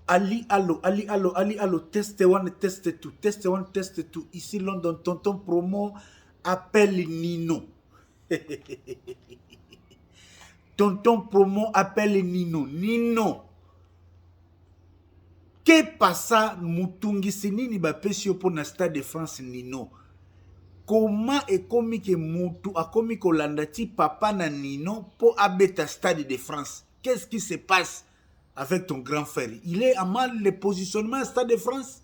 Ali, allo, Ali, allo, Ali, allo, test one, test two, test one, test two. Ici, London, tonton promo, appelle Nino. Tonton promo, appelle Nino. Nino. Que passa mutungisi nini bapesi yo na Stade de France Nino? Comment ekomi ke mutu akomi kolanda ti papa na Nino po abeta Stade de France? Qu'est-ce qui se passe avec ton grand frère? Il est à mal le positionnement à Stade de France?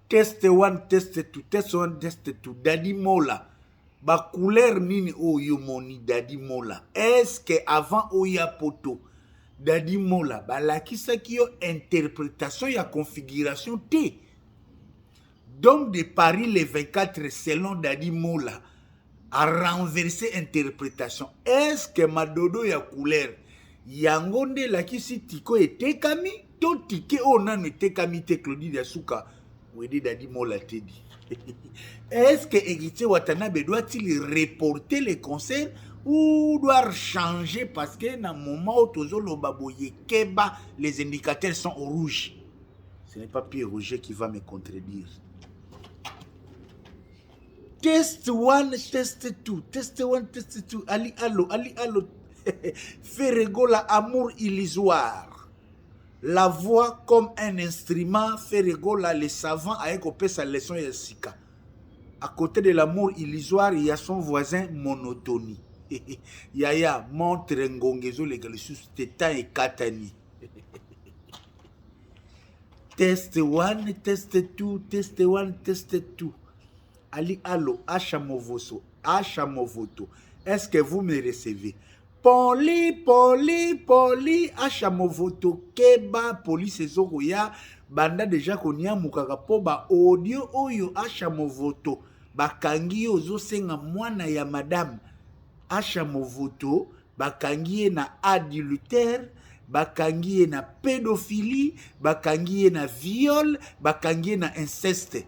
Test one, test two, test one, test two. Daddy Mola. Ba couleur nini oyo moni Daddy Mola? Est-ce que avant oya poto Daddy Mola balakisaki yo interprétation ya configuration T? Donc de Paris le 24 selon Daddy Mola a renversé interprétation. Est-ce que madodo ya couleur yango nde lakisi tiko etekami to tike o nanu etekami te Claudie Yasuka wede Daddy Mola te di? Est-ce que Héritier Watanabe doit-il reporter les concerts ou doit changer parce que dans le moment où Tozolo Baboye Keba, les indicateurs sont au rouge? Ce n'est pas Pierre Roger qui va me contredire. Test one, test two, test one, test two. Ali, allo, Ali, allo. Ferregola, amour illusoire. La voix comme un instrument, Ferregola, les savants, avec sa leçon Yassika. À côté de l'amour illusoire, il y a son voisin monotonie. Yaya, montre ngongezo legalisus, Tétan et Katani. Test one, test two, test one, test two. Ali, allo, Achamovoso, Achamovoto. Est-ce que vous me recevez? Poli, poli, poli, Achamovoto, Keba, police Zoroya, banda déjà konya mukaka po ba audio oyo Achamovoto, bakangi ozo senga mwana ya madame Achamovoto, bakangi na adultère, bakangi na pédophilie, bakangi na viol, bakangi na inceste.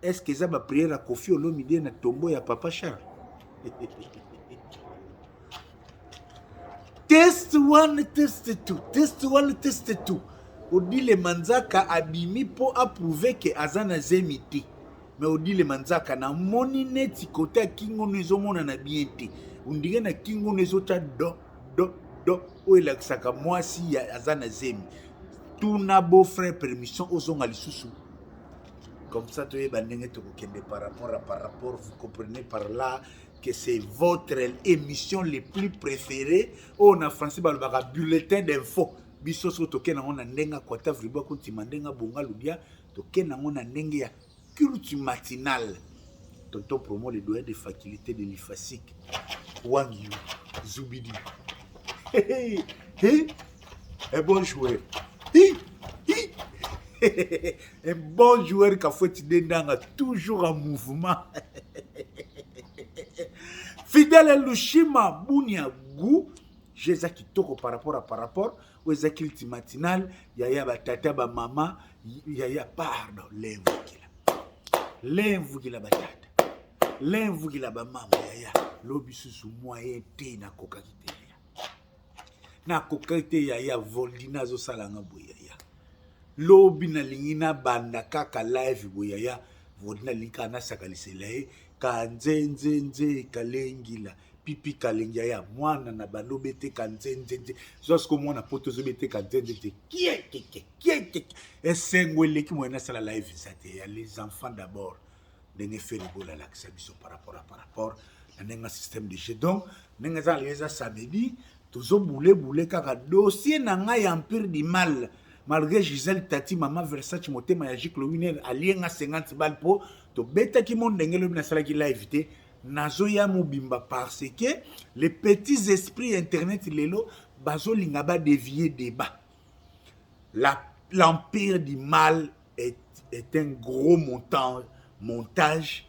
Est-ce que ça va prier à Kofi Olomide na tombeau ya Papa Charles? Test one, test two, test one, test two. Odile Manzaka abimi po approuver que Azana Zemiti. Mais Odile Manzaka na moni neti kota kingo nezomona na bienti. Undige na kingo nezota do o elaksaka mwasi ya Azana Zemi. Tuna beau frère permission ozonga lisusu. Comme ça, par rapport, vous comprenez par là que c'est votre émission les plus préférées. On a français, un bulletin d'info. Biso so token on a nenga kwata vriba kunti mandenga bonga ludia token on a nenga culture matinale. Tonton promo les doigts de faculté de l'IFASIC. Wang Yu, Zubidi. Hey, hey, un bon joueur. Hey, hey. Un bon joueur qui a fait toujours en mouvement. Fidèle Lushima Bounia Gou, Jésus qui toque par rapport aux activités matinales, yaya batata ba mama, yaya pardon, l'invugila batata, l'invugila ba mama yaya, lobi susu moyen te na kokakite yaya. Na kokakite yaya voldina zo salanga boya. Lobi na lingina banda kaka live boyaya vodina linka na sakalisele kanzenzenze kalengila pipi kalengia ya mwana na balobete kanzenzenze zosko mwana poto zobete kanzenzenze kieke esengwele ki mwana sala live sate ya les enfants d'abord denge ferigola lakisa biso par rapport na nenga système de jeu. Donc nenga za leza samedi tozo boule kaka dossier na ngai empire du mal. Malgré Gisèle Tati, maman Versace, moté magique, le winner, allié à 50 balles pour, to bêta qui monte d'engel, le binasala qui l'a évité, nazoya mobimba parce que les petits esprits internet, lelo, bazo lingaba dévier débat. L'empire du mal est un gros montage.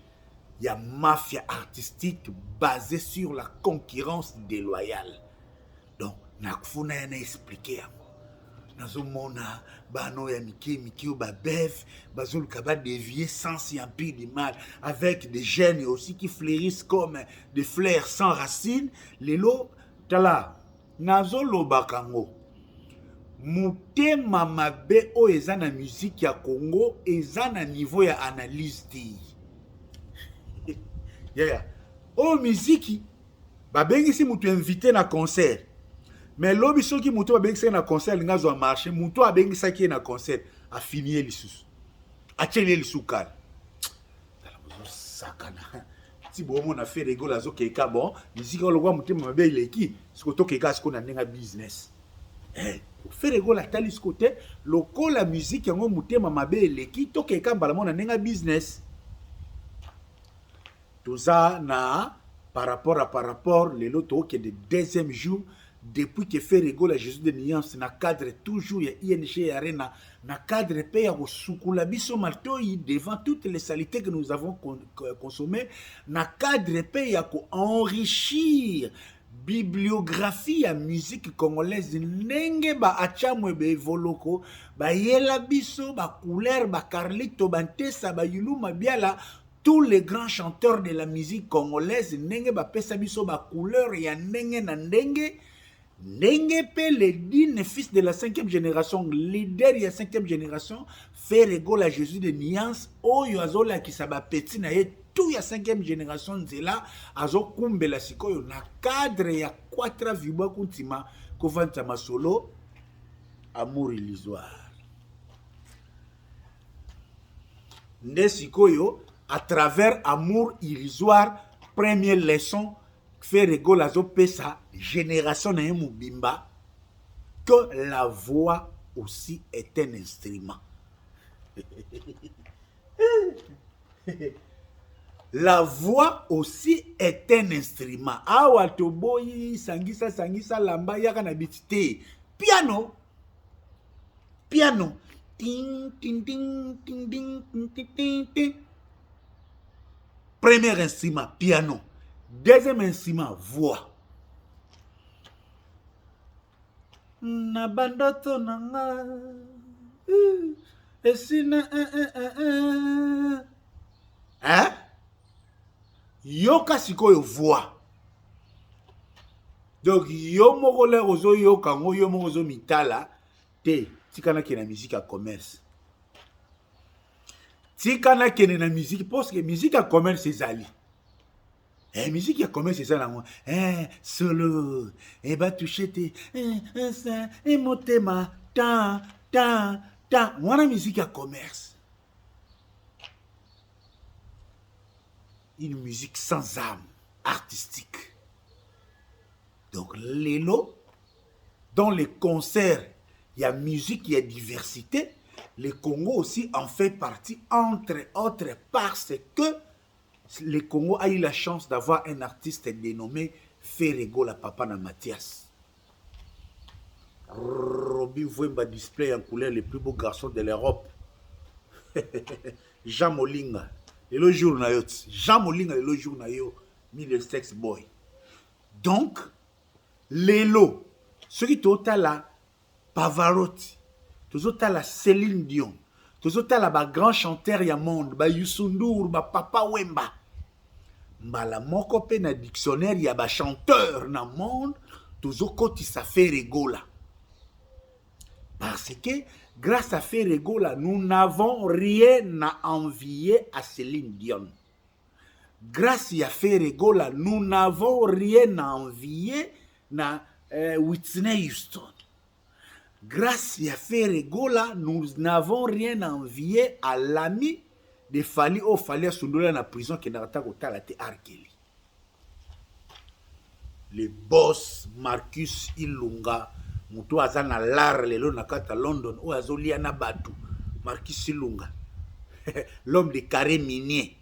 Il y a mafia artistique basée sur la concurrence déloyale. Donc, nakfuna yana expliqué à nazomona bano ya miki ba bef bazoluka ba dévier sans empire du mal avec des gènes aussi qui fleurissent comme des fleurs sans racines lelo tala nazoloba kango motema mabe o eza na musique ya Congo eza na niveau ya analyse te. Yeah. O musique babengisi mutu invité na concert. Mais lobi soki mutu babengisi na concert linga zo marché, mutu abengisaki na concert a fini lisusu. A tcheli lisusu kala. Sakana. Si bon on a fait rigolo azo keka bon, musique o lokwa mutema mabe ileki, siko to keka siko na ndenga business. Faire rigolo atali ce côté loko la musique yango mutema mabe eleki to keka mbala mona ndenga business. Tout ça na par rapport les loto qui est de deuxième jour depuis que fait rigolo Jésus de Nuance na cadre toujours ya ING Arena na cadre pe ya sukula biso matoi devant toutes les saletés que nous avons consommées na cadre pe ya ko enrichir bibliographie ya musique congolaise ndenge ba achamwe be voloko ba yela biso ba couleur ba Carlito Bantesa ba Yuluma Biala. Tous les grands chanteurs de la musique congolaise, ndenge ba pesa biso ba couleur ya ndenge na ndenge, ndenge pe les 10 fils de la 5e génération, leader ya 5e génération, fait rigolo à Jésus de Nuance, oyo azola ki sa ba petit na ye tout ya 5e génération nzela, azo kumbela sikoyo na cadre ya 4 vibwa kuntima, kovanta masolo, amour illusoire. Nde sikoyo, à travers amour illusoire, première leçon, fait rigolo à pesa génération na mubimba, que la voix aussi est un instrument. La voix aussi est un instrument. Awa toboyi sangisa lamba yaka na bitite. Piano. Ting ting ting ting ting ting ting ting. Premier instrument, piano. Deuxième instrument, voix. Na bandoto nanga. Esina Hein? Yoka sikoyo voix. Donc yo moko le ozo yoka ngo yo moko ozo mitala te tikana ki na musique à commerce. Tikana kene na musique parce que musique à commerce ezali. Musique à commerce c'est ça là. Solo ba toucher te ça motema ta wana musique à commerce. Une musique sans âme artistique. Donc l'élo dans les concerts, il y a musique, il y a diversité. Le Congo aussi en fait partie, entre autres, parce que le Congo a eu la chance d'avoir un artiste dénommé Ferregola Papa na Mathias. Roby Wemba display en couleur le plus beau garçon de l'Europe. Jean Molinga, le jour na yo. Jean Molinga, le jour na yo, le sex boy. Donc, l'élo, ce qui est là, Pavarotti, tout la Céline Dion, tout la ba grand chanteur ya monde, ba Youssou N'Dour, ba Papa Wemba. Mbala moko pe na dictionnaire ya ba chanteur na monde, tout koti ça fait rigola. Parce que grâce à Ferregola, nous n'avons rien à envier à Céline Dion. Grâce à Ferregola, nous n'avons rien à envier à Whitney Houston. Grâce à Ferregola, nous n'avons rien à envier à l'ami de Fali au Fali à Sundola na prison qui n'a pas été Arkeli. Le boss Marcus Ilunga, mutu azana lar lelo na kata London, o azolia na batu. Marcus Ilunga, l'homme de carré minier.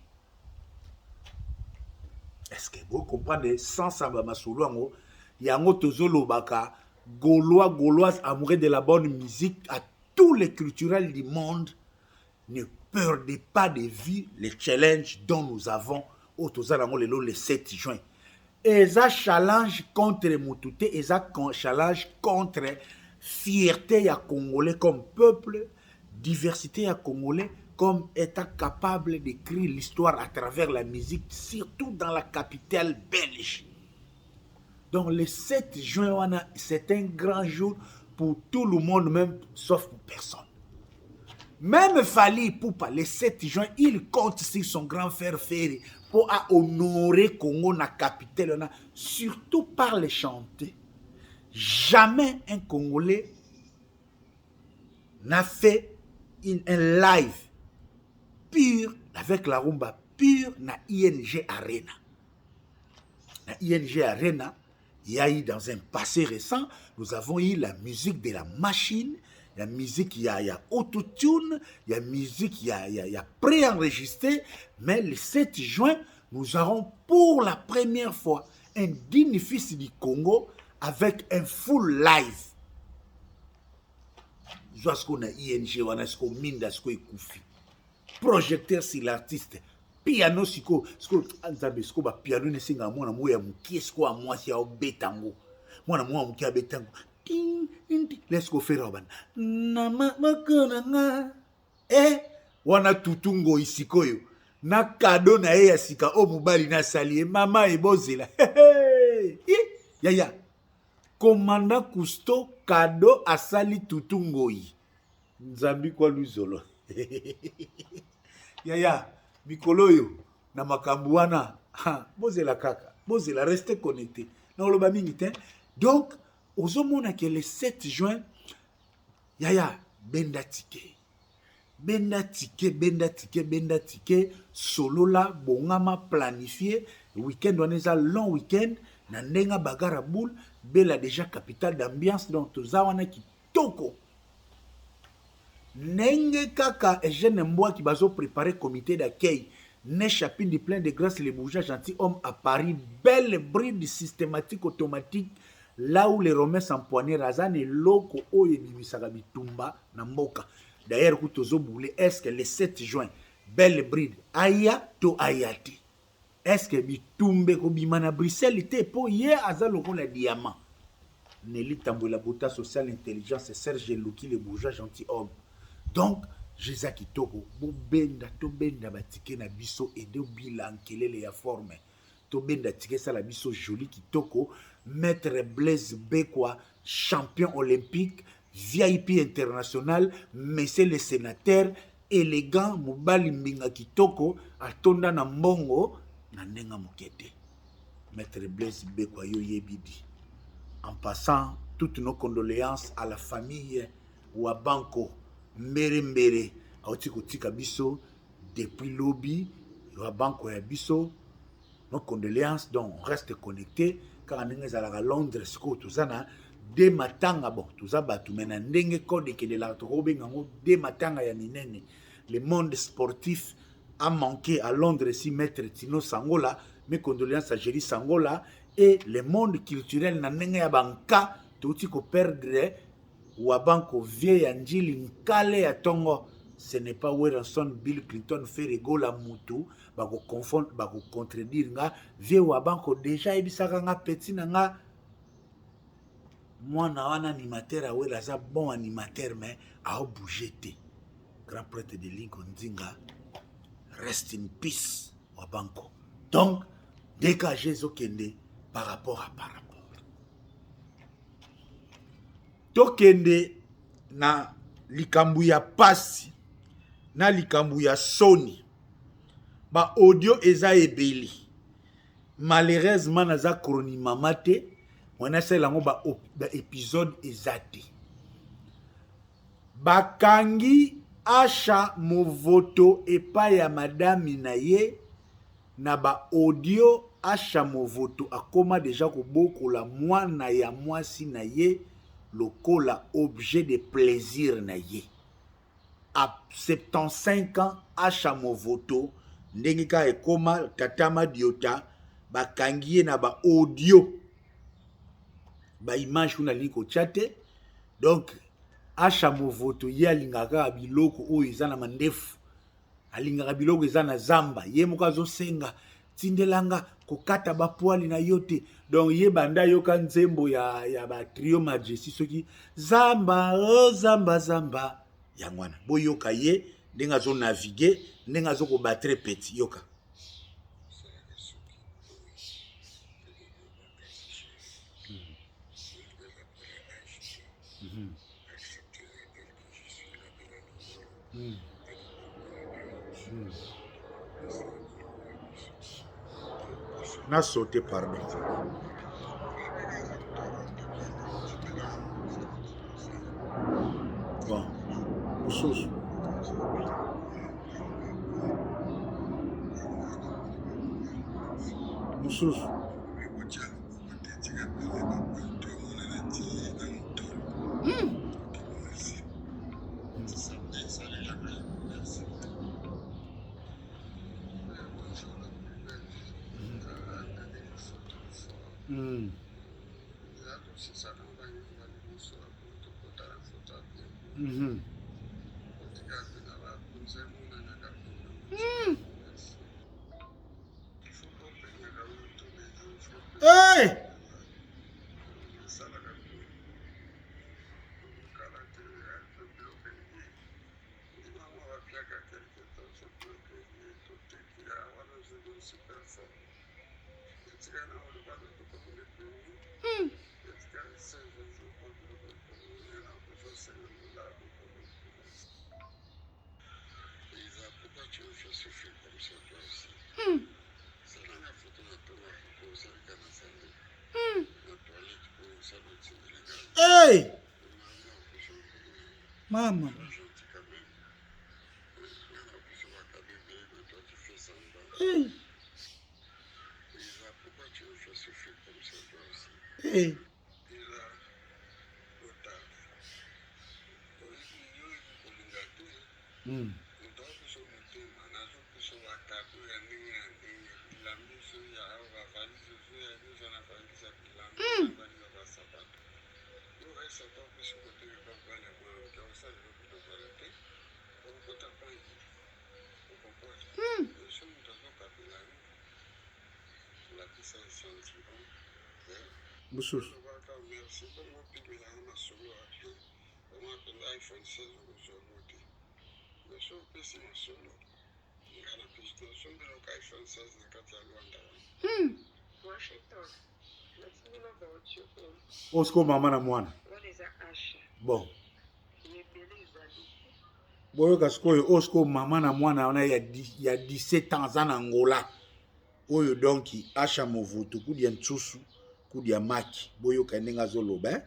Est-ce que vous comprenez sans samba masolo yango tozolo baka Gauloise amoureux de la bonne musique à tous les culturels du monde ne perdez pas de vue les challenges dont nous avons au Tozalango le 7 juin. Et ça challenge contre Moutouté, et ça challenge contre fierté à Congolais comme peuple, diversité à Congolais comme étant capable d'écrire l'histoire à travers la musique, surtout dans la capitale belge. Donc le 7 juin, c'est un grand jour pour tout le monde, même sauf pour personne. Même Fally Ipupa, le 7 juin, il compte sur son grand frère Ferry pour honorer Congo na capitale, surtout par les chanter. Jamais un Congolais n'a fait un live pur avec la rumba pure na ING Arena. Na ING Arena, il y a eu dans un passé récent, nous avons eu la musique de la machine, il y a musique, il y a autotune, il y a musique, il y a préenregistré, mais le 7 juin, nous aurons pour la première fois un digne fils du Congo avec un full live. Zoasko na ING, wanasko minda sko ekufi. Projecteur sur l'artiste. Piano siko anzabe siko ba piano ne singa mwana moya mukie siko amwasi ya obetango. Mwana mwa mukie abetango. Ting ting let's go faire bana. Na makona nga. Wana tutungo isikoyo. Na kado na ye ya sika o mubali na salie mama ebozela. Ya. Commandant Cousteau kado asali tutungoi. Nzambi kwa luzolo. Ya. Mikoloyo na makambu wana bozela kaka bozela restez connecté na oloba mingi te. Donc ozomona que le 7 juin ya benda ticket solo la bongama planifié week-end wana eza long week-end na ndenga bagara boule bela déjà capitale d'ambiance donc toza wana kitoko. Nenge kaka Eugène Mboa qui bazo préparer comité d'accueil ne chapine du plein de grâce les bourgeois gentilshommes à Paris, belle bride systématique automatique là où les Romains s'empoignaient razane loko oye bimisaka bitumba na mboka. D'ailleurs kutozo boule est-ce que le 7 juin belle bride aya to ayati est-ce que bitumbe ko bimana Bruxelles te po ye azalo ko la diamant Nelly Tambola Bota social intelligence Serge Luki les bourgeois gentilshommes. Donc, Jésus Kitoko, benda to benda batike na biso et de bilan kelele ya forme. To benda tike ça la biso joli Kitoko, maître Blaise Bekwa, champion olympique, VIP international, monsieur le sénateur, élégant, mobali mbinga Kitoko, atonda na mbongo, na nenga mokete. Maître Blaise Bekwa yo yebidi. En passant, toutes nos condoléances à la famille Wabanko. Mbere auti kotika biso depuis lobby wa banko ya biso nos condoléances donc on reste connecté car ndenge ezalaka Londres siko tozana de matanga bon toza batu mena ndenge code ke de la tokobenga ngo de matanga ya minene. Le monde sportif a manqué à Londres si maître Tino Sangola, mes condoléances à Jerry Sangola et le monde culturel na ndenge ya banka toti ko perdre Wabanko vieille Anjili Nkale ya Tongo. Ce n'est pas Wilson Bill Clinton fait rigola mutu bako confondre bako contredire nga vieille Wabanko déjà ebisaka nga petit na nga mwana wana animateur awela za bon animateur mais a bougé te. Grand prêtre de Lincoln Nzinga rest in peace Wabanko. Donc dégagez Zokende par rapport à par rapport. Tokende na likambu ya pasi na likambu ya soni ba audio eza ebeli malheureusement naza kroni mamate wana selango ba épisode ezate bakangi Asha Movoto epai ya madame na ye na ba audio Asha Movoto akoma déjà kobokola mwana ya mwasi na ye lokola objet de plaisir na ye. À 75 ans, Asha Movoto, ndenge ka ekoma tatama diota, bakangi ye na ba audio, ba image kuna liko chate. Donc, Asha Movoto ye alingaka biloko oyo eza na mandefu, alingaka biloko eza na zamba, ye moko azosenga tindelanga kokata bapoali na yote. Donc ye banda yoka nzembo ya ba trio majesty soki zamba oh zamba zamba ya mwana boyoka ye ndenga zo naviguer ndenga zo ko battre petit yoka N'a sauté, pardon. Bon, Moussos. Moussos. Hey! Hey! Maman. Hey! Hey! Moussos. Osko mama na mwana. Bon. Boyo kaskoyo osko mama na mwana wana ya 17 ans en Angola. Oyo donki asha movutu kudia ntsusu kudia maki boyo kanenga zoloba eh?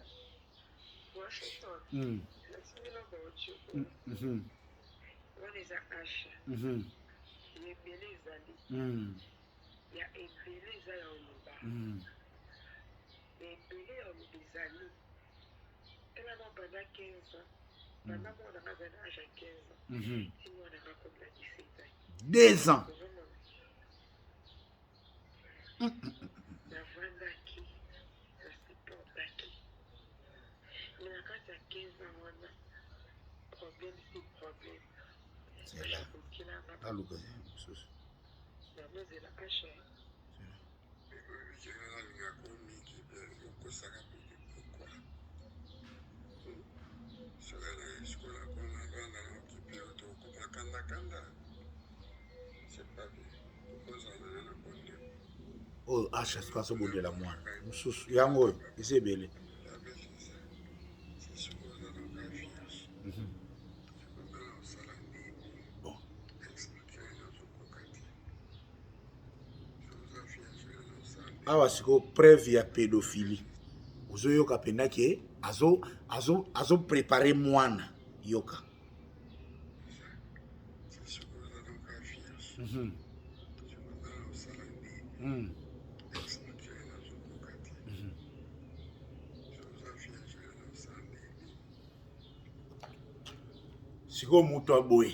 Deux ans. C'est là. Ah, le gars. Oh, Asha, c'est pas ça, bon de la moine. Yango, c'est belé. Bon. Awa siko preuve ya pédophilie. Ozo yoka penda ke azo préparer moine yoka. Siko muto aboye.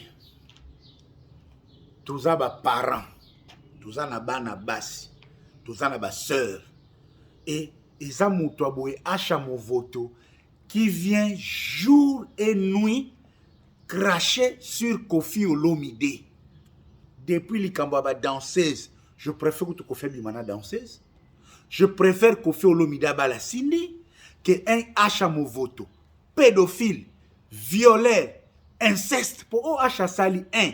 Toza ba parents, toza na bana basi, toza na ba sœurs. Et eza muto aboye acha movoto qui vient jour et nuit cracher sur Kofi Olomide. Depuis likambo ba danseuse, je préfère que Kofi Bimana danseuse. Je préfère Kofi Olomide bala sindi que un acha movoto pédophile, violeur, inceste pour acha sali un.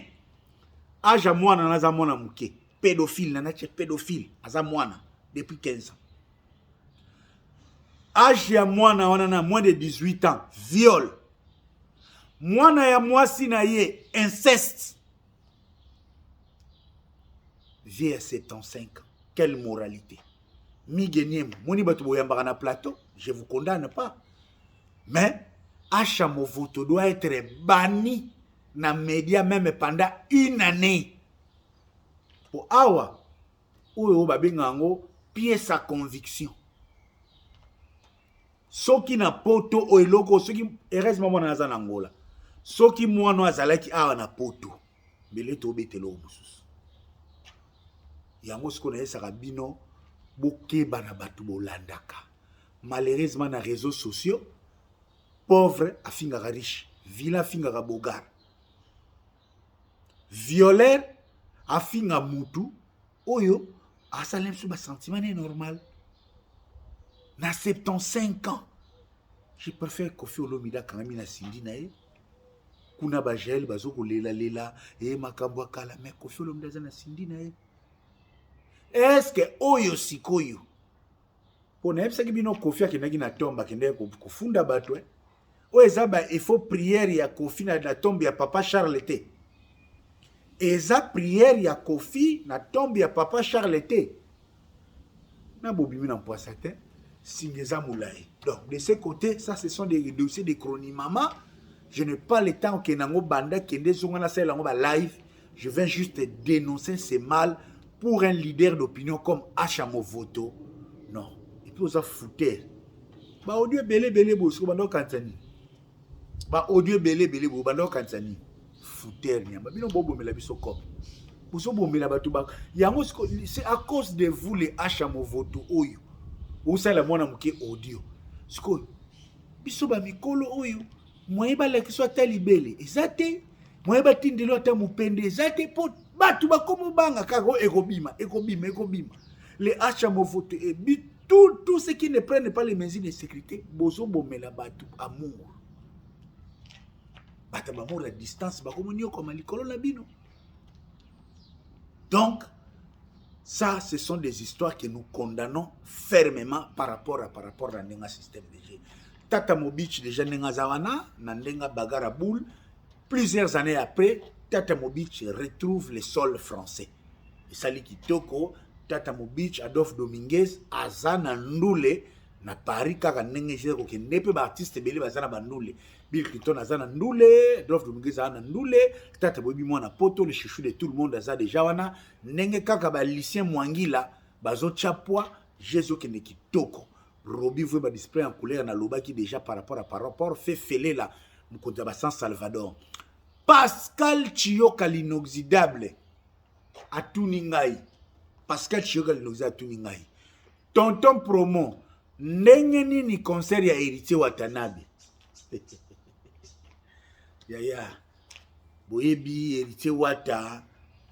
Aja mwana naza mwana muke, pédophile nanache pédophile, aza mwana depuis 15 ans. Âge ya mwana wana na moins de 18 ans, viol. mwana ya mwasi na ye inceste. Vieux à 75 ans. Quelle moralité. Migenyem, moni batu boyambaka na plateau, je vous condamne pas. Mais Acha Movoto doit être banni na média même pendant une année. Pour awa, ou babingango, pièce à conviction. Soki na poto o eloko, soki heureusement mwana naza na Angola. Soki mwana azalaki awa na poto, bele to betelo mususu. Yango siko na yesaka bino bokeba na batu bolandaka. Malheureusement na réseaux sociaux, pauvre afingaka riche, vila afingaka bogar. Violeur afinga mutu, oyo asalem sous ba sentiment normal. Na 75 ans, je préfère Kofi Olomida Kanami na Sindi na ye. Kuna bajel bazoko lela e makambo kala mais Kofi Olomida na Sindi na ye. Est-ce que oyo sikoyo pona yebisa ki bino Kofi akendaki na tomba kende kofunda bato o ezaba il faut prière ya Kofi na tombe ya papa Charles te. Eza prière ya Kofi na tombe ya papa Charles te. Na bobimi na poisa te. Singeza Moulaye. Donc, de ce côté, ça, ce sont des dossiers de chronimama. Je n'ai pas le temps que Nango Banda, Kende Zongana, c'est live. Je vais juste dénoncer ces mal pour un leader d'opinion comme Achamo Voto. Non. Et puis, on a foutu. Bah, audio belé, bosko, bando Kansani. Bah, audio belé, bando Kansani. Foutu, nyamba. Bino bobo me la biso comme. Boso bobo me la batouba. C'est à cause de vous, les Achamo Voto, oyo. Ou ça la mona muke audio. Siko biso ba mikolo oyo moyeba la kiso ata libele ezate moyeba tindelo ata mupende ezate po batu ba komo banga kako ekobima les Achamo Voto et tout ce qui ne prennent pas les mesures de sécurité bozo bomela batu amour bata ba amour à distance ba komo nyo comme likolo la bino. Donc ça, ce sont des histoires que nous condamnons fermement par rapport à Nenga système de jeu. Tata Mobich déjà Nenga Zawana, Nandenga Bagara Boule. Plusieurs années après, Tata Mobich retrouve le sol français. Et Sali Kitoko, Tata Mobich, Adolphe Dominguez, Azana Ndoule, na Paris, Kaka Nenga Jero, qui n'est pas artiste, Beli Bazana Bandoule. Bill Clinton Azana Ndoule, Adolphe Dominguez Azana Ndoule, Tata Bobi Mwana Poto, le chouchou de tout le monde Azana déjà wana, Nenge Kaka ba Lucien Mwangila, Bazo Chapwa, Jésus Keneki Toko. Roby veut ba display en couleur na loba qui déjà par rapport fait fêler là, Mkonta ba San Salvador. Pascal Chioka l'inoxydable à Tuningai. Pascal Chioka l'inoxydable à Tuningai. Tonton Promo, Nenge ni concert ya héritier Watanabe. Yaya boyebi héritier Wata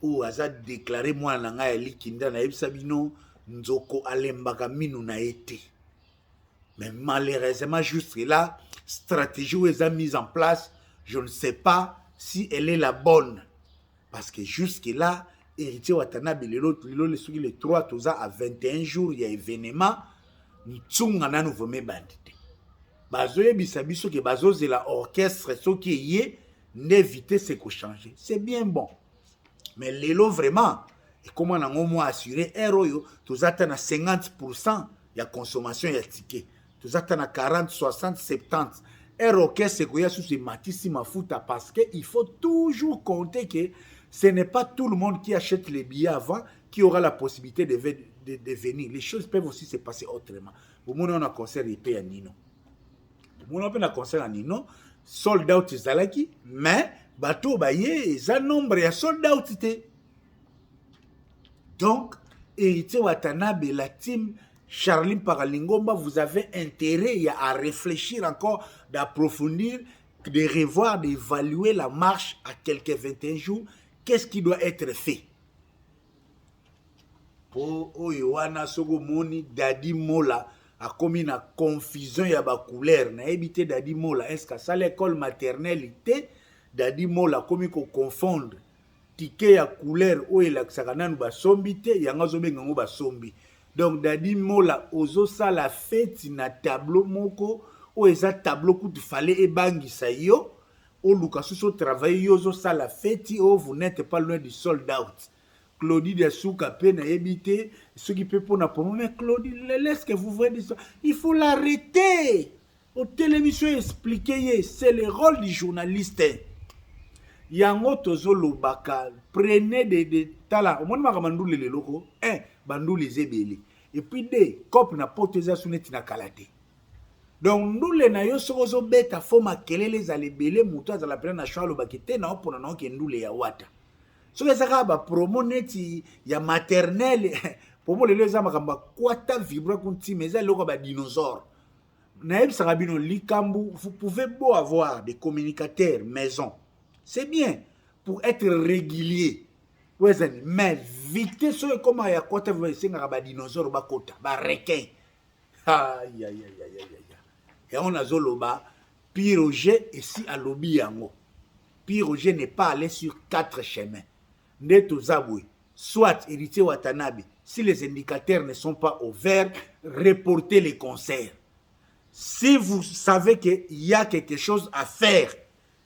ou aza déclaré moi na nga likinda na yebisa bino nzoko alembaka minu na été. Mais malheureusement jusque là stratégie où est mise en place, je ne sais pas si elle est la bonne parce que jusque là héritier Watanabe le soki le 3 toza à 21 jours il y a événement ntsunga nanu vome bandite. Bazoye bisabiso ke bazoze la orchestre so qui est n'éviter ce qu'on change. C'est bien bon. Mais l'élo vraiment, et comment on a au moins assuré, eroyo, tous attendent à 50% de consommation et ticket. Tous attendent à 40, 60, 70. Orchestre, c'est qu'il y a sous ces matissima mafuta parce qu'il faut toujours compter que ce n'est pas tout le monde qui achète les billets avant qui aura la possibilité de venir. Les choses peuvent aussi se passer autrement. Au moins, on a concert IP à Nino. Mon appel à concert à Nino, sold out Zalaki, mais bateau baye, ça nombre ya sold out. Donc, héritier Watanabe, la team Charline Paralingomba, vous avez intérêt à réfléchir encore, d'approfondir, de revoir, d'évaluer la marche à quelques 21 jours. Qu'est-ce qui doit être fait? Pour Oyoana Sogo Moni, Dadi Mola, a commis une confusion ya ba couleur na ebité Dadi Mola est-ce que ça l'école maternelle Dadi Mola commis ko confondre ticket ya couleur o ela ksakana ba sombi te yanga zo benga ngo ba sombi. Donc Dadi Mola ozo ça la fête na tableau moko o eza tableau kutu fallait ebangisa yo au Lukasu travaille yozo ça la fête, oh vous n'êtes pas loin du sold out. Claudie de Souka peine à éviter ce qui peut pour mais Claudie laisse que vous voyez ça. Il faut l'arrêter. Au télévision expliquer, c'est le rôle du journaliste. Yango tozo lobaka, prenez des talents. Au moins makamandou les locaux, bandou les ebele. Et puis des cop na poteza suneti na kalate. Donc nous les na yo sozo beta foma kelele za lebele muto za la pena na shalo bakete na opona na ke ndule ya wata. So que ça ba promo neti ya maternelle promo le za makamba kwata vibra kunti meza loko ba dinosaure. Naïb Sarabino Likambu, vous pouvez beau avoir des communicateurs maison. C'est bien pour être régulier. Mais vite ce comment il y a quoi tu veux c'est un dinosaure ba kota ba requin. Aïe aïe aïe aïe aïe. Et on a zoloba Piroger ici à lobby yango. Piroger n'est pas allé sur 4 chemins. Neto Zabwe, soit héritier Watanabe, si les indicateurs ne sont pas au vert, reportez les concerts. Si vous savez qu'il y a quelque chose à faire,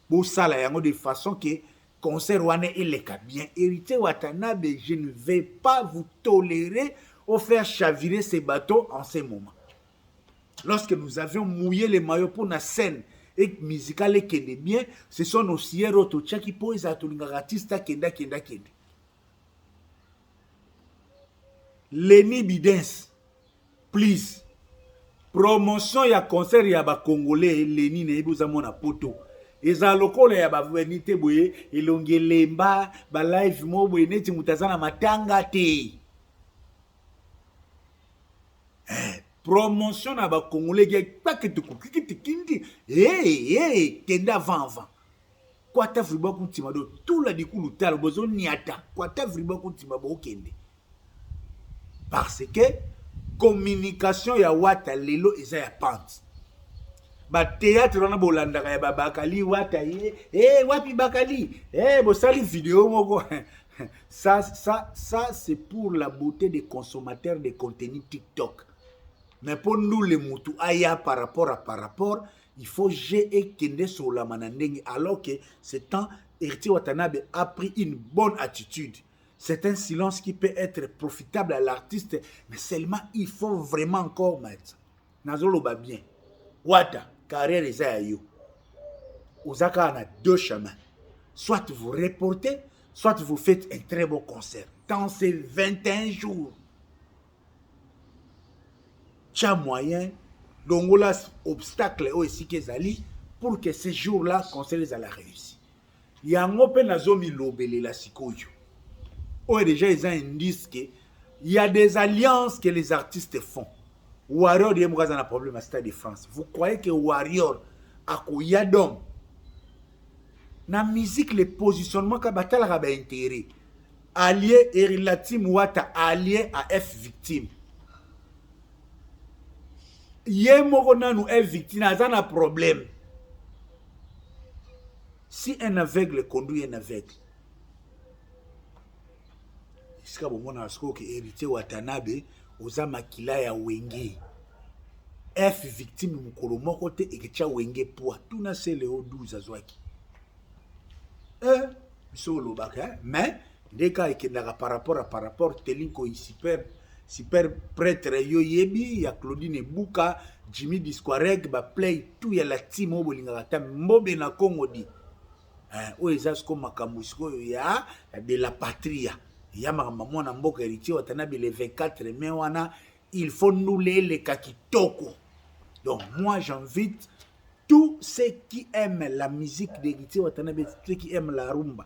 pour ça, de façon que concert wane il est bien. Héritier Watanabe, je ne vais pas vous tolérer ou faire chavirer ces bateaux en ces moments. Lorsque nous avions mouillé les maillots pour la scène et musicale qui est bien, ce sont nos sierros qui posent à tout le artiste kenda. Lenny Bidens, please. Promotion ya concert ya ba Congolais Lenny ne ebuza mona poto. Eza lokole ya ba venite boye elongelemba ba live mo boye neti mutazana matanga te. Promotion na ba Congolais ki paketu kikiti kindi. Kenda avant. Kwata friba kuntima do tout la dikulu talo bozo niata. Kwata friba kuntima bo kende. Parce que communication ya wata lelo eza ya pante. Ba théâtre wana bolandaka ya babakali wata wapi bakali bo sali vidéo moko. Ça c'est pour la beauté des consommateurs de contenu TikTok. Mais pour nous les mutu aya par rapport, il faut j'ai kende sur la manandenge alors que ce temps Héritier Watanabe a pris une bonne attitude. C'est un silence qui peut être profitable à l'artiste, mais seulement il faut vraiment encore mettre. Nazolo ba bien. Wata, carrière est à you. Ozaka a 2 chemins. Soit vous reportez, soit vous faites un très beau concert. Dans ces 21 jours, tcha moyen, dongola obstacle aussi kezali pour que ces jours-là, concert les ala réussi. Yango pe nazomi lobele la sikoyo. Oh, déjà, ils ont indice qu'il y a des alliances que les artistes font. Warrior, il y a un problème à Stade de France. Vous croyez que Warrior a d'homme? Dans la musique, le positionnement que Batal a intérêt. Allié Erilati Mouata, allié à F victime. Yemorona nous F victime, il y a un problème. Si un aveugle conduit un aveugle, iska bomona asko ke Héritier Watanabe oza makila ya wenge F victime mukolo moko te ekecha wenge poa tuna se leo 12 azwaki solo baka mais ndeka ekendaka par rapport telinko super prêtre yo yebi ya Claudine Buka Jimmy Disquareg ba play tout ya la team obolingaka ta mbobe na Congo di o ezasko makamusiko ya de la patria. Yama mwana mboka Héritier Watanabe le 24 mai wana il faut nous les kakitoko. Donc moi j'invite tous ceux qui aiment la musique d'Héritier Watanabe, ceux qui aiment la rumba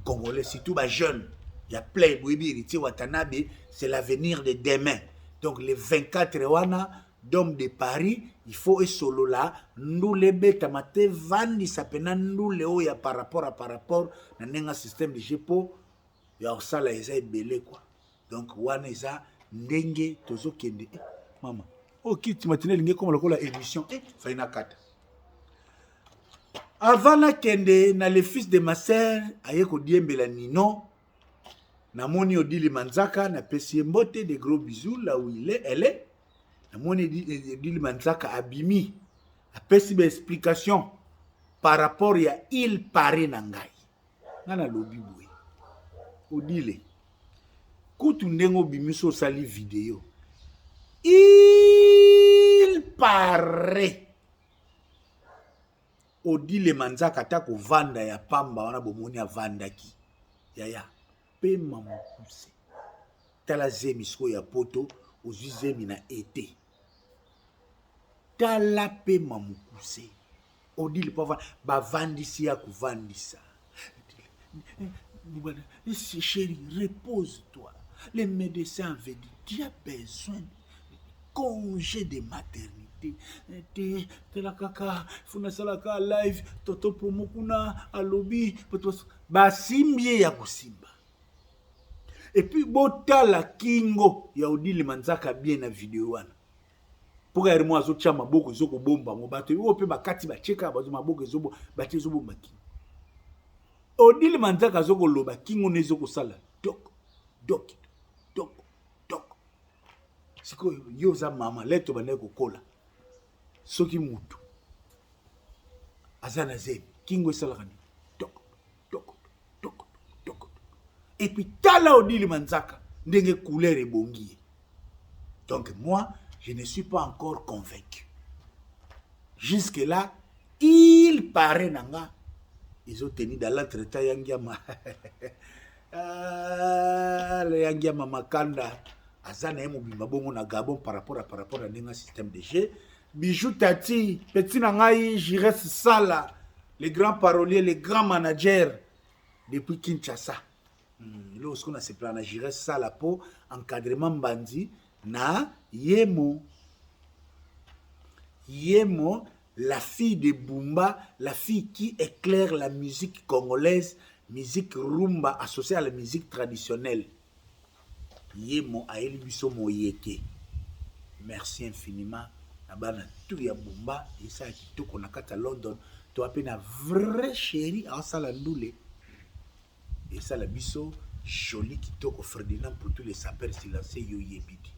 congolais, surtout les jeunes. Il y a plein de Héritier Watanabe, c'est l'avenir de demain. Donc le 24 wana d'homme de Paris, il faut solo là nous les bêta mate vandi sapena nous les oya par rapport na nenga système de GEPO. Ya osala eza ebele quoi. Donc wana eza ndenge tozo kende mama okiti matinée linge comme lokola émission faina kata avant na kende na le fils de ma sœur aye ko diembela Nino na moni Odili Manzaka na pesi mbote de gros bisous là où elle est na moni Odili Manzaka abimi a pesi be explication par rapport à il paraît nangai. Nana lobi boy. Odile. Kutu ndengo bimiso sali vidéo. Il paraît. Odile manzaka tako vanda ya pamba wana bomoni avandaki. Yaya. Pema mokuse. Tala zemi sko ya poto. Ozwi zemi na été. Tala pema mokuse. Odile pa vanda. Bavandisi ya kuvandisa. Chérie, repose-toi. Les médecins avaient dit, tu as besoin de congé de maternité. Te la kaka, funa salaka live, toto pomokuna, alobi, basimbie ya kusimba. Et puis, botala kingo, ya Odile manzaka bien na vidéo wana. Pour que moi, zo chama boko zoko bomba, mo bato, yo pe bakati ba cheka, bazo maboko zobo, bache zobo maki. Odile manzaka zoko loba, kingo ne zoko sala, dok. Siko yoza mama leto baneko kola soki mutu azana zemi kingo esalakani tok et puis tala Odile manzaka ndenge couleur ebongi. Donc moi je ne suis pas encore convaincu. Jusque là il paraît nanga ils ont tenu dans l'entretien yangiama le yangiama makanda azana emo bimba bongo na Gabon par rapport à un système de jeu. Bijou Tati, petit nangai, Jires Sala, les grands paroliers, les grands managers depuis Kinshasa. Lorsqu'on a ce plan, Jires Sala pour encadrement bandi, na Yemo, la fille de Bumba, la fille qui éclaire la musique congolaise, musique rumba associée à la musique traditionnelle. Yemo a biso moyeke. Merci infiniment. Nabana tout ya Bumba et ça qui to konakata London. To appena vrai chéri en salandoule. Et ça la biso joli qui to ko Ferdinand pour tous les sapeurs silencieux yo yebidi.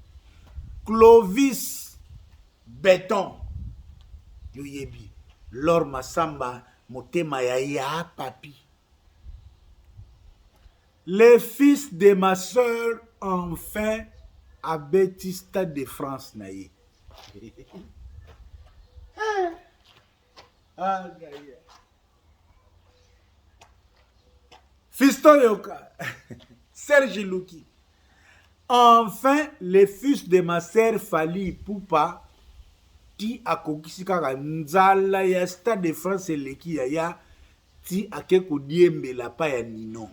Clovis Béton yo yebi. Lor Masamba motema ya papi. Les fils de ma soeur enfin à Baptiste de France naïe. Fiston Yoka, Serge Louki. Enfin, les fils de ma sœur Fali Poupa, qui a conquis Nzala ya Stade de France et l'Eki ya, ti a keko diembe la pa ya Nino.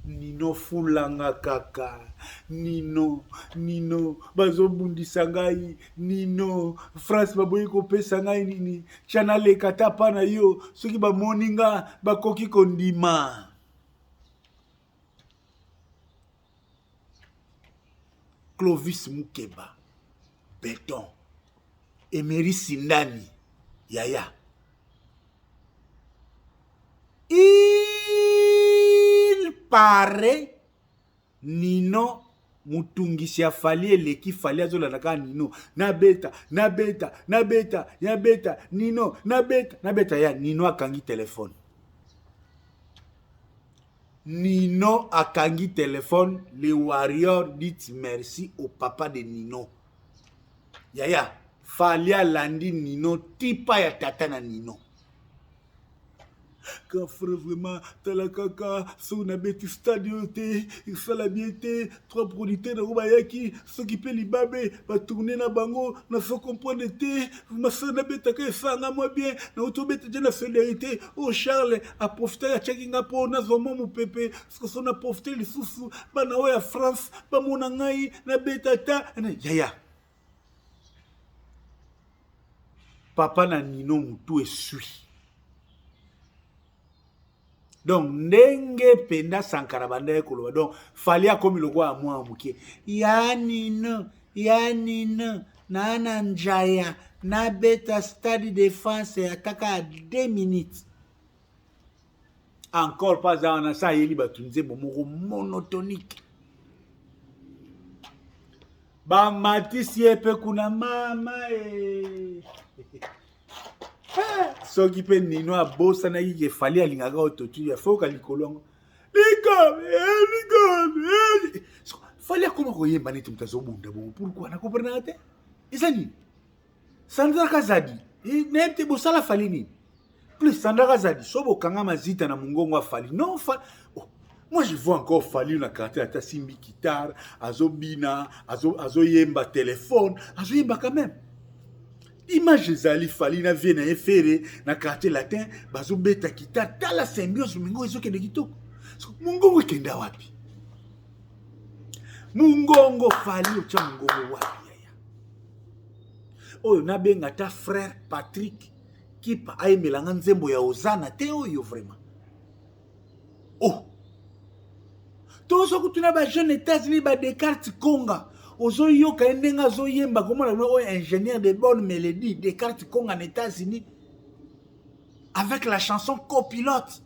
Nino fulanga kaka, Nino, bazo bundi sangai, Nino, France baboyi kope sangai nini, chana le kata pana yo, soki ba moninga, ba koki kondima. Clovis Mukeba, Béton, Emery Sindani, Yaya. Il paraît Nino mutungisi ya Fali eleki Fali azola naka Nino nabeta Nino nabeta ya Nino akangi téléphone. Nino akangi téléphone, le warrior dit merci au papa de Nino. Yaya Fali alandi Nino tipa ya tata na Nino. Quand frère vraiment tala kaka so na beti stadio te sala bien te trois producteurs na Ubayaki ceux qui peut libabe va tourner na bango na so comprendre te ma so na beta ka sanga moi bien na autobeta de la solidarité oh Charles a profiter ya checkinga po na zomo mu pepe parce que so na profiter les sous bana ya France ba mona ngai na beta ta yaya papa na Nino mutu esui. Donc, ndenge penda Sankara banda koloba. Donc, Fali a comme le roi à moi amuke. Ya Nino, nana njaya, na beta stade de France et attaque à 2 minutes. Encore pas dans ça, yeli batunze bomoko monotonique. Ba matisi epe kuna mama e. soki pe nino abosanaki ke fali alingaka autotune afoka likolo yango fali akoma koyemba neti moto azobunda bongo pourkui nakomprenaka te eza nini Sandra Kazadi nayebi te bosala fali nini plus Sandra Kazadi so bokanga mazita na mongongo ya fali non moi je vois encore fali na karte ata simbi guitare azobina azoyemba téléphone azoyemba quand même image ezali fali na vie na ye fere na quartier latin bazobeta guitare tala symbiose mongongo ezokende kitoko mongongo ekenda wapi mongongo fali otya mongongo wapi yaya oyo nabenga ta frère Patrick kipa ayemelanga nzembo ya ozana te oyo vraiment tozo kutuna ba jeune États-Unis ba Descartes Konga ozoyoka ndenga azoyemba komona oyo ingénieur de bonne mélodie Descartes Konga en États-Unis avec la chanson Copilote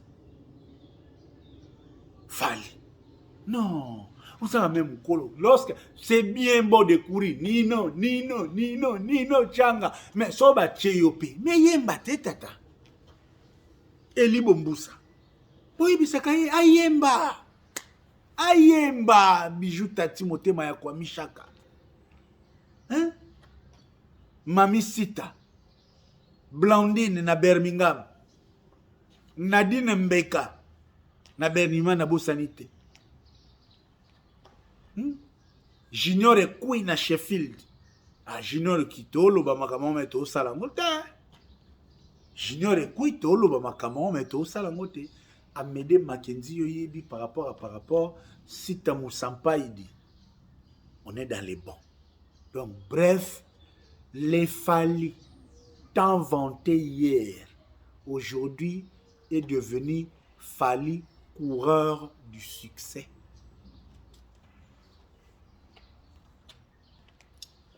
Fali non vous avez même colo lorsque c'est bien beau de courir Nino Changa mais soba cheyope mais yemba te tata Eli Bombusa boyi bisaka ayemba bijou tati motema ya kwa mishaka hein Mami Sita Blandine na Birmingham Nadine Mbeka na Bernima na Bosanite Junior et Queen na Sheffield Junior kitolo ba makamamo meto salango te Junior et Queen tolo ba makamamo meto salango te Amédée Mackenzie yoyebi par rapport Sita Moussampaïdi on est dans les bons donc bref les Fali tant vanté hier aujourd'hui est devenu Fali coureur du succès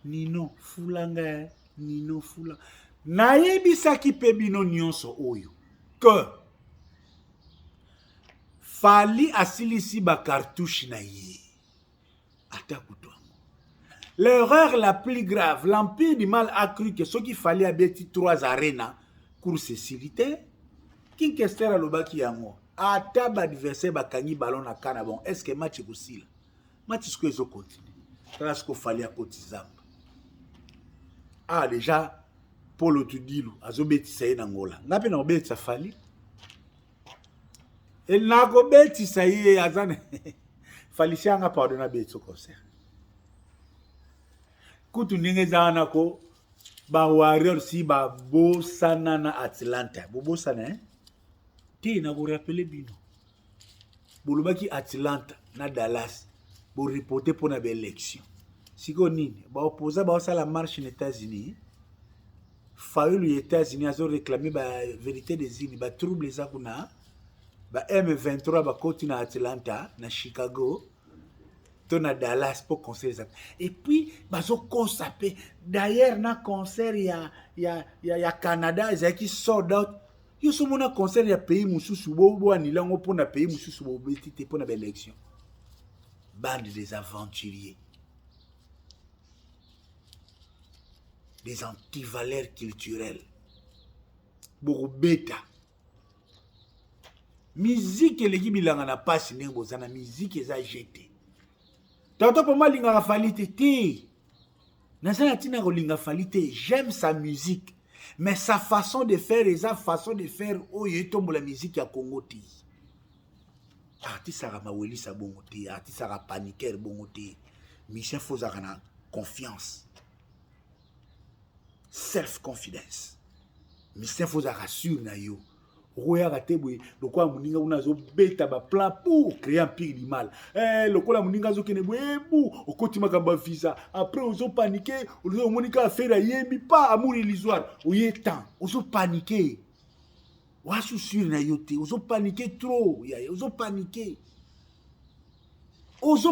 Nino Fulanga nayebisaki pe bino nyonso oyo que Fali asilisi ba cartouche na ye. L'erreur la plus grave, l'empire du mal a cru que ce qu'il fallait abeti 3 arénas, course silité, Kinkester alobaki yango. Ata ba adversaire ba kangi ballon na kana bon, est-ce que match kusila? Match ce que zo continue. Parce qu'il fallait akotizamba. Déjà Polo Tudilu azobeti saye na ngola. Ngapi na obeti sa Fali? El nako beti saye azane Fali anga pardonna beti so concert. Kutu ndenge zana ko ba warrior si ba bosana na Atlanta. Bosana te na ko rappeler bino. Bolobaki Atlanta na Dallas pour reporter pour na élection. Siko nini ba opposa ba sala marche aux États-Unis. Faulu les États-Unis ont réclamé la vérité des îles, ba trouble les akuna. Ba M23 ba koti na Atlanta na Chicago to na Dallas pour concert et puis bazo consapé d'ailleurs na concert ya Canada ezaki sold out yo so mona concert ya pays mususu bo anilango pour na pays mususu bo betite pour na élection bande des aventuriers des antivaleurs culturelles Borobeta musique eleki bilanga na pasi ndenge bozana musique eza jeté tantôt pour moi linga Fali te nazana tina kolinga Fali te j'aime sa musique mais sa façon de faire et sa façon de faire oyo etombo la musique ya Congo te artiste ara maweli sa bongo te artiste ara paniquer bongo te Michel Fozaka na confiance self confidence Michel Fozaka sûr na yo Roya tebwe lokwa muninga unazo beta ba plan pour créer un pire du mal lokola muninga zo kene bwebu okoti makamba visa après ozo paniquer ozo monika affaire yembi pas amour illusoire oye temps ozo paniquer wa sûr na yote ozo paniquer trop ya ozo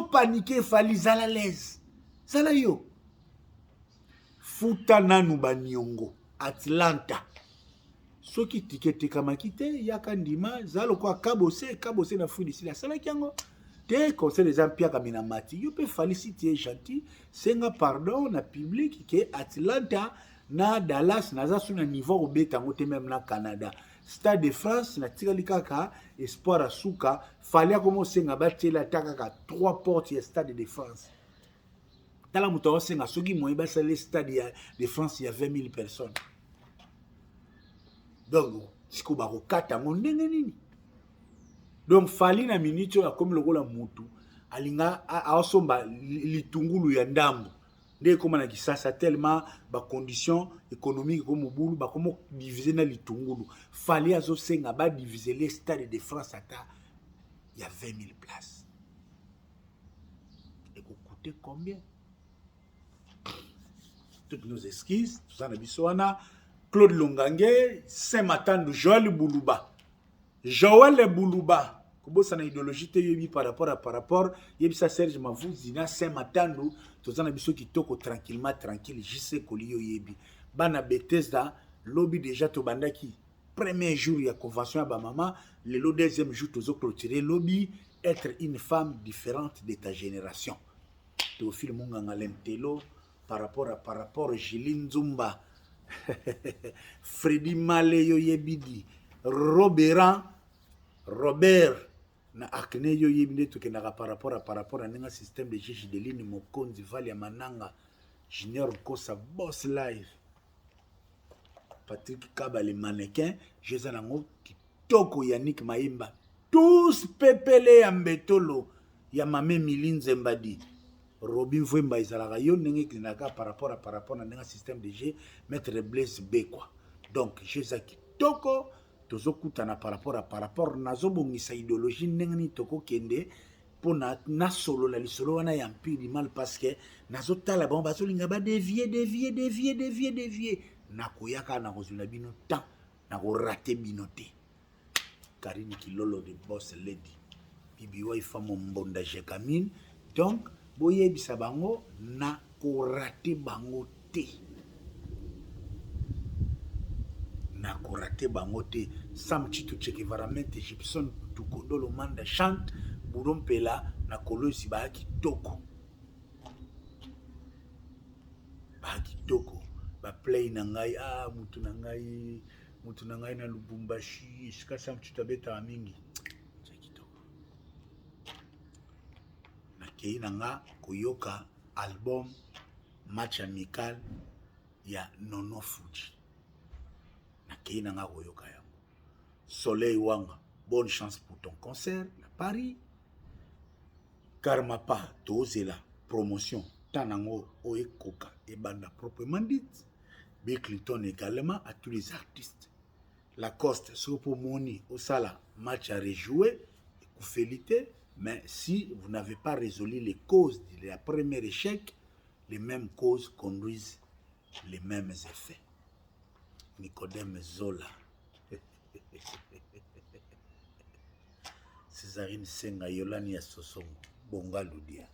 paniquer Fali zala l'aise zala yo futa nanu baniongo Atlanta soki tikete kamakite yaka ndima zalo kwa kabose na fudi sila sala kiango te conseil des empires kaminamati yo pe Fali si tu es gentil senga pardon na public que Atlanta na Dallas naza sur un niveau obeta ngote même na Canada. Stade de France na tikali kaka espoir asuka fallait comme senga batela takaka 3 portes ya Stade de France. Tala muto senga soki moyi ba le Stade de France il y a 20 000 personnes. Donc siko ba kokata ngo ndenge nini. Donc fali na minute ya comme lokola mutu alinga aosomba litungulu ya ndambo. Dès comme on a dit ça, ça tellement ba conditions économiques comme bulu ba comment diviser na litungulu. Fallait azo senga ba diviser les stades de France ata il y a 20 000 places. Et vous coûtez combien? Toutes nos esquisses, tout ça na bisoana, Claude Longange, Saint-Matandou, Joël Boulouba. Joël Boulouba. Comment ça na idéologie te yebi par rapport yebi ça Serge Mavuzina Saint-Matandou. Tous les gens qui toko tranquillement, tranquille, je sais que l'yo yebi. Bana Bethesda, lobby déjà to bandaki. Premier jour, il y a convention à maman. Le deuxième jour, tous clôturé lobby. Être une femme différente de ta génération. Théophile Munganga Lentelo, par rapport, Jiline Zumba, Freddy Maleyo Yebidi, Robert, na akne yo yebinde to kenaka par rapport à un système de juge de ligne Mokonzi Valia Mananga Junior Kosa Boss Live Patrick Kaba le mannequin Jezanango Kitoko Yannick Maimba tous pepele ya mbetolo ya mame Milinze Mbadi Robin Vwemba izalaka yo ndenge kinaka par rapport à un système de jeu Maître Blaise Bekwa donc Jeza Kitoko tozokutana par rapport nazobongisa idéologie ndenge toko kende pona na solo la lisolo wana ya mpiri mal parce que nazotala bon bazolinga ba dévier na koyaka na kozula bino temps na ko rater binote Karine Kilolo de Boss Lady bibi wa ifamo mbonda Jekamine donc boyebisa bango na ko rater bango te na korate bangote Sam Chito Chekevaramente Gibson Tukodolo Manda chante Burompela na kolosi ba kitoko ba play na ngai mutu na ngai na Lubumbashi iska Sam Chito beta mingi kitoko na kei na nga koyoka album match amical ya Nono Fuji Soleil Wanga, bonne chance pour ton concert à Paris. Karmapa, Tozela, promotion, Tanango, Oekoka et Banda proprement dite. Bill Clinton également à tous les artistes. Lacoste, Sopo Moni, Osala, match à rejouer, Koufélité, mais si vous n'avez pas résolu les causes de la première échec, les mêmes causes conduisent les mêmes effets. Nicodème Zola. Césarine Senga Yolani Sosongo. Bonga Ludia.